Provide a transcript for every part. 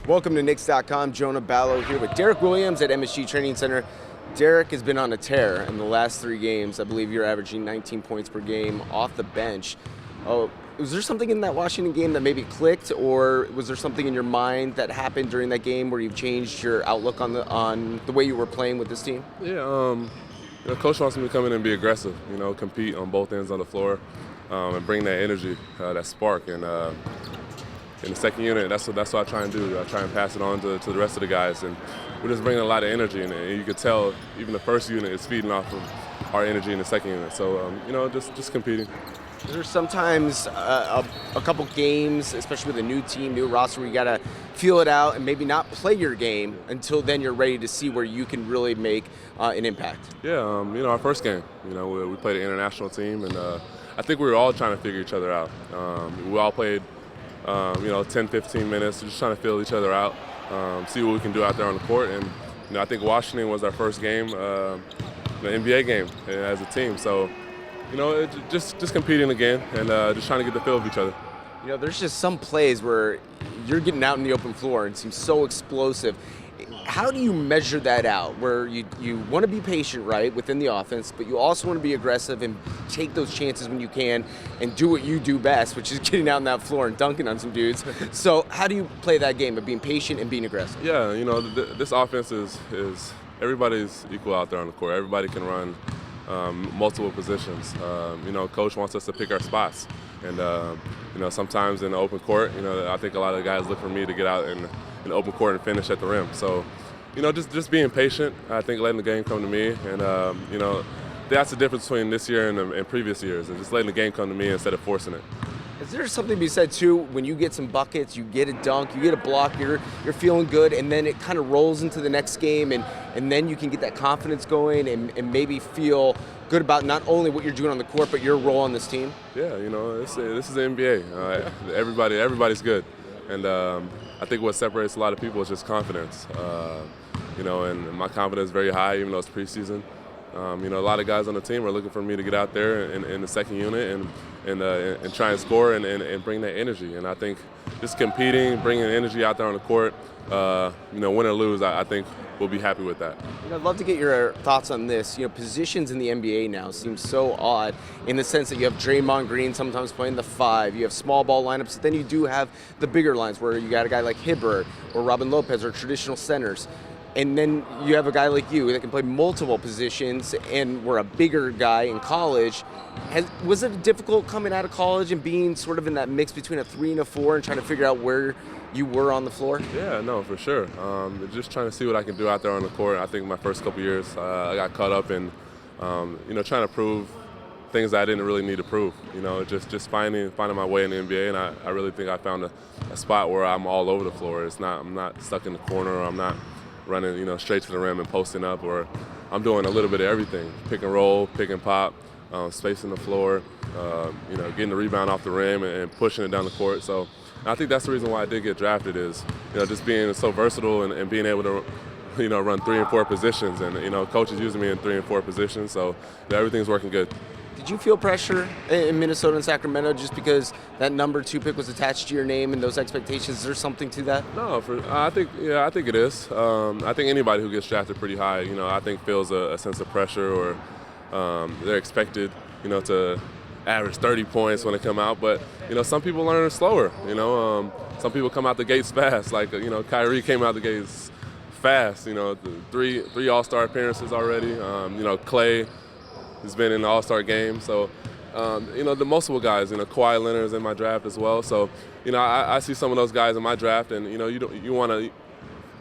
Welcome to Knicks.com. Jonah Ballow here with Derrick Williams at MSG Training Center. Derrick has been on a tear in the last 3 games. I believe you're averaging 19 points per game off the bench. Was there something in that Washington game that maybe clicked, or was there something in your mind that happened during that game where you've changed your outlook on the way you were playing with this team? Yeah, Coach wants me to come in and be aggressive, compete on both ends of the floor, and bring that energy, that spark. And in the second unit, that's what I try and do. I try and pass it on to the rest of the guys, and we're just bringing a lot of energy. And you could tell even the first unit is feeding off of our energy in the second unit. So, just competing. There's sometimes a couple games, especially with a new team, new roster, where you got to feel it out and maybe not play your game until then you're ready to see where you can really make an impact. Yeah, our first game, we played an international team, and I think we were all trying to figure each other out. We all played 10, 15 minutes, just trying to feel each other out, see what we can do out there on the court. And I think Washington was our first game, the NBA game as a team. So, just competing again and just trying to get the feel of each other. There's just some plays where you're getting out in the open floor and it seems so explosive. How do you measure that out, where you want to be patient, right, within the offense, but you also want to be aggressive and take those chances when you can and do what you do best, which is getting out on that floor and dunking on some dudes. So how do you play that game of being patient and being aggressive? Yeah, this offense is everybody's equal out there on the court. Everybody can run multiple positions. Coach wants us to pick our spots. And, sometimes in the open court, I think a lot of the guys look for me to get out in the open court and finish at the rim. So, just being patient, I think letting the game come to me. And, that's the difference between this year and previous years, and just letting the game come to me instead of forcing it. Is there something to be said, too, when you get some buckets, you get a dunk, you get a block, you're feeling good, and then it kind of rolls into the next game, and then you can get that confidence going and maybe feel good about not only what you're doing on the court, but your role on this team? Yeah, this is the NBA. Everybody's good. And I think what separates a lot of people is just confidence. And my confidence is very high, even though it's preseason. A lot of guys on the team are looking for me to get out there in the second unit and try and score and bring that energy. And I think just competing, bringing energy out there on the court, win or lose, I think we'll be happy with that. I'd love to get your thoughts on this. Positions in the NBA now seem so odd in the sense that you have Draymond Green sometimes playing the 5, you have small ball lineups, but then you do have the bigger lines where you got a guy like Hibbert or Robin Lopez or traditional centers. And then you have a guy like you that can play multiple positions and were a bigger guy in college. Was it difficult coming out of college and being sort of in that mix between a 3 and a 4 and trying to figure out where you were on the floor? Yeah, no, for sure. Just trying to see what I can do out there on the court. I think my first couple years I got caught up in, trying to prove things that I didn't really need to prove. Just finding my way in the NBA, and I really think I found a spot where I'm all over the floor. I'm not stuck in the corner, or I'm not running, straight to the rim and posting up, or I'm doing a little bit of everything: pick and roll, pick and pop, spacing the floor, getting the rebound off the rim and pushing it down the court. So I think that's the reason why I did get drafted is, just being so versatile and being able to, run 3 and 4 positions. And, coach is using me in 3 and 4 positions, so everything's working good. Did you feel pressure in Minnesota and Sacramento just because that number 2 pick was attached to your name and those expectations? Is there something to that? No, I think it is. I think anybody who gets drafted pretty high, I think feels a sense of pressure, or they're expected, to average 30 points when they come out. But, some people learn slower. Some people come out the gates fast. Like, Kyrie came out the gates fast. Three All-Star appearances already. Clay has been in the All-Star game. So, the multiple guys, Kawhi Leonard's in my draft as well. So, I see some of those guys in my draft, and, you want to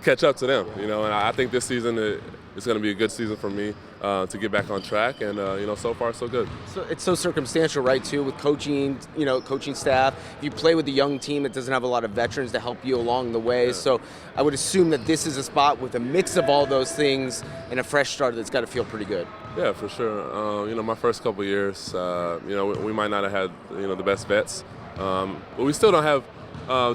catch up to them, and I think this season is going to be a good season for me to get back on track, and, so far so good. So it's so circumstantial, right, too, with coaching, coaching staff. You play with a young team that doesn't have a lot of veterans to help you along the way. Yeah. So I would assume that this is a spot with a mix of all those things and a fresh start that's got to feel pretty good. Yeah, for sure. My first couple of years, we might not have had, the best vets, but we still don't have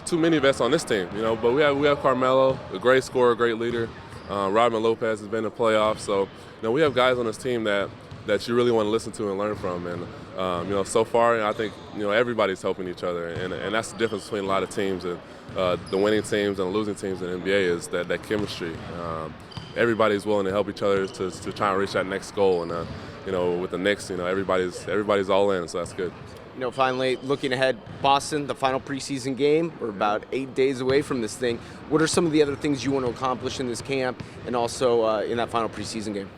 too many vets on this team, but we have Carmelo, a great scorer, great leader. Robin Lopez has been in the playoffs, so we have guys on this team that that you really want to listen to and learn from. And so far, I think everybody's helping each other, and that's the difference between a lot of teams and the winning teams and the losing teams in the NBA is that chemistry. Everybody's willing to help each other to try and reach that next goal. And with the Knicks, everybody's all in, so that's good. Finally, looking ahead, Boston, the final preseason game. We're about 8 days away from this thing. What are some of the other things you want to accomplish in this camp and also in that final preseason game?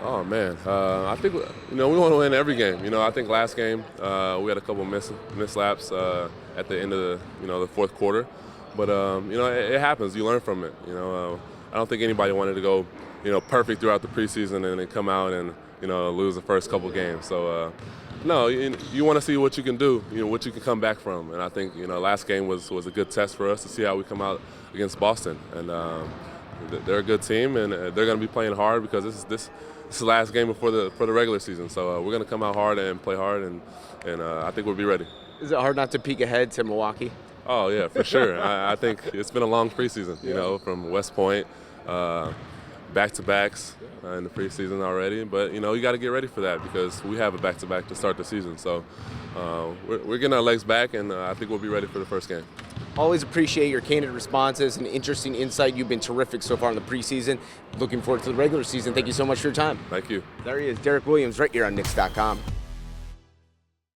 Oh, man. I think, we want to win every game. I think last game we had a couple mislaps at the end of the fourth quarter. But, it happens. You learn from it. I don't think anybody wanted to go, perfect throughout the preseason and then come out and, lose the first couple games. So, no, you want to see what you can do, what you can come back from. And I think, last game was a good test for us to see how we come out against Boston. And they're a good team, and they're going to be playing hard because this is the last game before the regular season. So we're going to come out hard and play hard, and I think we'll be ready. Is it hard not to peek ahead to Milwaukee? Oh, yeah, for sure. I think it's been a long preseason, from West Point, back-to-backs in the preseason already. But, you got to get ready for that because we have a back-to-back to start the season. So we're getting our legs back, and I think we'll be ready for the first game. Always appreciate your candid responses and interesting insight. You've been terrific so far in the preseason. Looking forward to the regular season. Thank you so much for your time. Thank you. There he is, Derrick Williams, right here on Knicks.com.